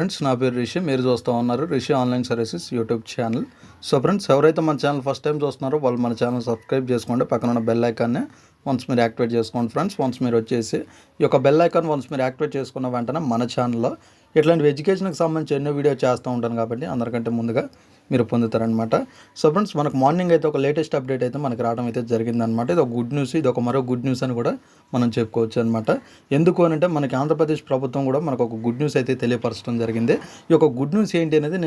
Friends నా పేరు రిషి, మీరు చూస్తూ ఉన్నారు Rishi online services YouTube channel. So friends, ఎవరైతే మన ఛానల్ ఫస్ట్ టైం చూస్తున్నారో వాళ్ళు మన ఛానల్ సబ్స్క్రైబ్ చేసుకోండి. పక్కన ఉన్న బెల్ ఐకాన్ని వన్స్ మీరు యాక్టివేట్ చేసుకోండి ఫ్రెండ్స్. వన్స్ మీరు వచ్చేసి ఈ యొక్క బెల్ ఐకాన్ వన్స్ మీరు యాక్టివేట్ చేసుకున్న వెంటనే మన ఛానల్లో ఇట్లాంటి ఎడ్యుకేషన్కి సంబంధించి ఎన్నో వీడియో చేస్తూ ఉంటాను కాబట్టి అందరికంటే ముందుగా మీరు పొందుతారనమాట. సో ఫ్రెండ్స్, మనకు మార్నింగ్ అయితే ఒక లేటెస్ట్ అప్డేట్ అయితే మనకి రావడం అయితే జరిగిందనమాట. ఇది ఒక గుడ్ న్యూస్, ఇది ఒక మరో గుడ్ న్యూస్ అని కూడా మనం చెప్పుకోవచ్చు అనమాట. ఎందుకు అని అంటే మనకి ఆంధ్రప్రదేశ్ ప్రభుత్వం కూడా మనకు ఒక గుడ్ న్యూస్ అయితే తెలియపరచడం జరిగింది. ఈ యొక్క గుడ్ న్యూస్ ఏంటి అనేది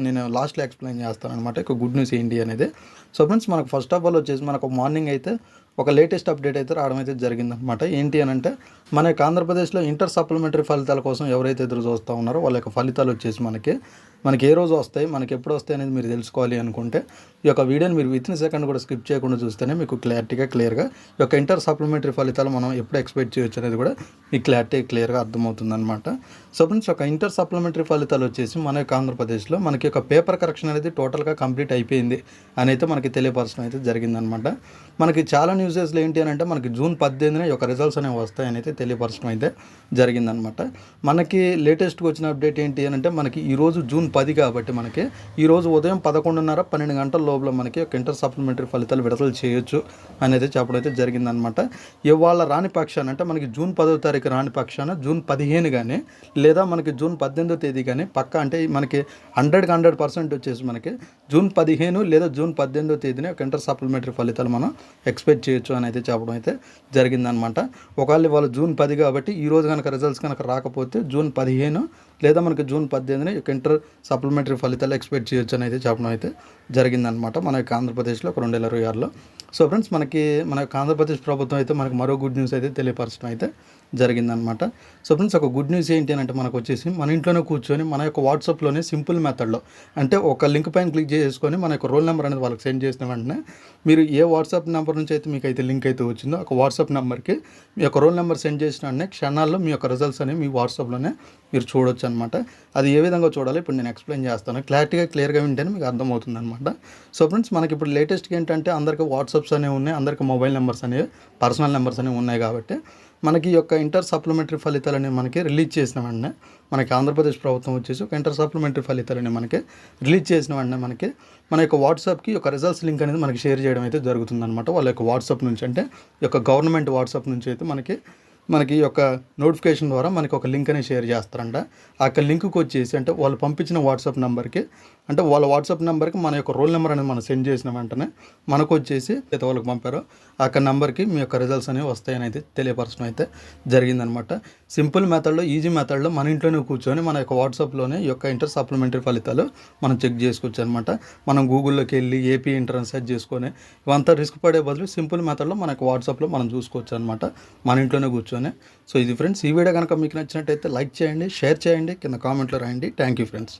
నేను లాస్ట్లో ఎక్స్ప్లెయిన్ చేస్తాను అనమాట. ఈ గుడ్ న్యూస్ ఏంటి అనేది. సో ఫ్రెండ్స్, మనకు ఫస్ట్ ఆఫ్ ఆల్ వచ్చేసి మనకు మార్నింగ్ అయితే ఒక లేటెస్ట్ అప్డేట్ అయితే రావడం అయితే జరిగిందనమాట. ఏంటి అని అంటే మన యొక్క ఆంధ్రప్రదేశ్లో ఇంటర్ సప్లిమెంటరీ ఫలితాల కోసం ఎవరైతే ఎదురు చూస్తూ ఉన్నారో వాళ్ళ యొక్క ఫలితాలు వచ్చేసి మనకి ఏ రోజు వస్తాయి, మనకి ఎప్పుడు వస్తాయి అనేది మీరు తెలుసుకోవాలి అనుకుంటే ఈ యొక్క వీడియోని మీరు విత్ ఇన్ సెకండ్ కూడా స్కిప్ చేయకుండా చూస్తేనే మీకు క్లియర్గా ఈ యొక్క ఇంటర్ సప్లిమెంటరీ ఫలితాలు మనం ఎప్పుడు ఎక్స్పెక్ట్ చేయొచ్చు అనేది కూడా మీకు క్లియర్గా అర్థమవుతుందన్నమాట. సో ఫ్రెండ్స్, ఒక ఇంటర్ సప్లిమెంటరీ ఫలితాలు వచ్చేసి మన యొక్క ఆంధ్రప్రదేశ్లో మనకి ఒక పేపర్ కరెక్షన్ అనేది టోటల్గా కంప్లీట్ అయిపోయింది అని అయితే మనకి తెలియపరచడం అయితే జరిగిందనమాట. మనకి చాలా న్యూసెస్లో ఏంటి అని అంటే మనకి జూన్ 18న ఈ యొక్క రిజల్ట్స్ అనేవి వస్తాయని అయితే తెలియపరచడం అయితే జరిగిందనమాట. మనకి లేటెస్ట్గా వచ్చిన అప్డేట్ ఏంటి అని అంటే మనకి ఈరోజు జూన్ 10 కాబట్టి మనకి ఈరోజు ఉదయం 11:30-12 గంటల లోపల మనకి ఒక ఇంటర్ సప్లిమెంటరీ ఫలితాలు విడుదల చేయొచ్చు అనేది చెప్పడం అయితే జరిగిందనమాట. ఇవాళ రాని పక్షాన అంటే మనకి జూన్ 10వ తారీఖు రాని పక్షాన జూన్ 15 కానీ లేదా మనకి జూన్ 18వ తేదీ కానీ పక్కా అంటే మనకి 100% వచ్చేసి మనకి జూన్ 15 లేదా జూన్ 18వ తేదీని ఒక ఇంటర్ సప్లిమెంటరీ ఫలితాలు మనం ఎక్స్పెక్ట్ చేయొచ్చు అని అయితే చెప్పడం అయితే జరిగిందనమాట. ఒకవేళ వాళ్ళు జూన్ 10 కాబట్టి ఈరోజు కనుక రిజల్ట్స్ కనుక రాకపోతే జూన్ 15 లేదా మనకి జూన్ 18ని ఒక ఇంటర్ సప్లిమెంటరీ ఫలితాలు ఎక్స్పెక్ట్ చేయొచ్చు అని అయితే చెప్పడం అయితే జరిగిందనమాట మన యొక్క ఆంధ్రప్రదేశ్లో 2026లో. సో ఫ్రెండ్స్, మన యొక్క ఆంధ్రప్రదేశ్ ప్రభుత్వం అయితే మనకు మరో గుడ్ న్యూస్ అయితే తెలియపరచడం అయితే జరిగిందనమాట. సో ఫ్రెండ్స్, ఒక గుడ్ న్యూస్ ఏంటి అని అంటే మనకు వచ్చేసి మన ఇంట్లోనే కూర్చొని మన యొక్క వాట్సాప్లోనే సింపుల్ మెథడ్లో అంటే ఒక లింక్ పైన క్లిక్ చేసుకొని మన యొక్క రోల్ నెంబర్ అనేది వాళ్ళకి సెండ్ చేసిన వెంటనే మీరు ఏ వాట్సాప్ నెంబర్ నుంచి అయితే మీకు అయితే లింక్ అయితే వచ్చిందో ఒక వాట్సాప్ నెంబర్కి మీ యొక్క రోల్ నెంబర్ సెండ్ చేసిన వెంటనే క్షణాల్లో మీ యొక్క రిజల్ట్స్ అనేవి మీ వాట్సాప్లోనే మీరు చూడొచ్చు అనమాట. అది ఏ విధంగా చూడాలి ఇప్పుడు నేను ఎక్స్ప్లెయిన్ చేస్తాను. క్లియర్గా వింటేనే మీకు అర్థమవుతుంది అనమాట. సో ఫ్రెండ్స్, మనకి ఇప్పుడు లేటెస్ట్గా ఏంటంటే అందరికీ వాట్సాప్స్ అనేవి ఉన్నాయి, అందరికీ మొబైల్ నెంబర్స్ అనేవి పర్సనల్ నెంబర్స్ అనేవి ఉన్నాయి కాబట్టి మనకి ఈ యొక్క ఇంటర్ సప్లిమెంటరీ ఫలితాలని మనకి రిలీజ్ చేసిన వెంటనే మనకి ఆంధ్రప్రదేశ్ ప్రభుత్వం వచ్చేసి ఒక ఇంటర్ సప్లిమెంటరీ ఫలితాలని మనకి రిలీజ్ చేసిన వెంటనే మనకి మన యొక్క వాట్సాప్కి ఒక రిజల్ట్స్ లింక్ అనేది మనకి షేర్ చేయడం అయితే జరుగుతుందన్నమాట. వాళ్ళ యొక్క వాట్సాప్ నుంచి అంటే ఈ యొక్క గవర్నమెంట్ వాట్సాప్ నుంచి అయితే మనకి యొక్క నోటిఫికేషన్ ద్వారా మనకి ఒక లింక్ అనేది షేర్ చేస్తారంట. ఆ యొక్క లింక్కి వచ్చేసి అంటే వాళ్ళు పంపించిన వాట్సాప్ నెంబర్కి అంటే వాళ్ళ వాట్సాప్ నెంబర్కి మన యొక్క రోల్ నెంబర్ అనేది మనం సెండ్ చేసిన వెంటనే మనకు వచ్చేసి అయితే వాళ్ళకి పంపారో ఆ యొక్క నెంబర్కి మీ యొక్క రిజల్ట్స్ అనేవి వస్తాయని అయితే తెలియపరచడం అయితే జరిగిందనమాట. సింపుల్ మెథడ్లో, ఈజీ మెథడ్లో మన ఇంట్లోనే కూర్చొని మన యొక్క వాట్సాప్లోనే ఈ యొక్క ఇంటర్ సప్లిమెంటరీ ఫలితాలు మనం చెక్ చేసుకోవచ్చు అనమాట. మనం గూగుల్లోకి వెళ్ళి ఏపీ ఇంటర్ అని సెర్చ్ చేసుకొని ఇవంతా రిస్క్ పడే బదులు సింపుల్ మెథడ్లో మన యొక్క వాట్సాప్లో మనం చూసుకోవచ్చు అనమాట మన ఇంట్లోనే కూర్చొని. సో ఇది ఫ్రెండ్స్, ఈ వీడియో కనుక మీకు నచ్చినట్టయితే లైక్ చేయండి, షేర్ చేయండి, కింద కామెంట్లో రాయండి. Thank you friends.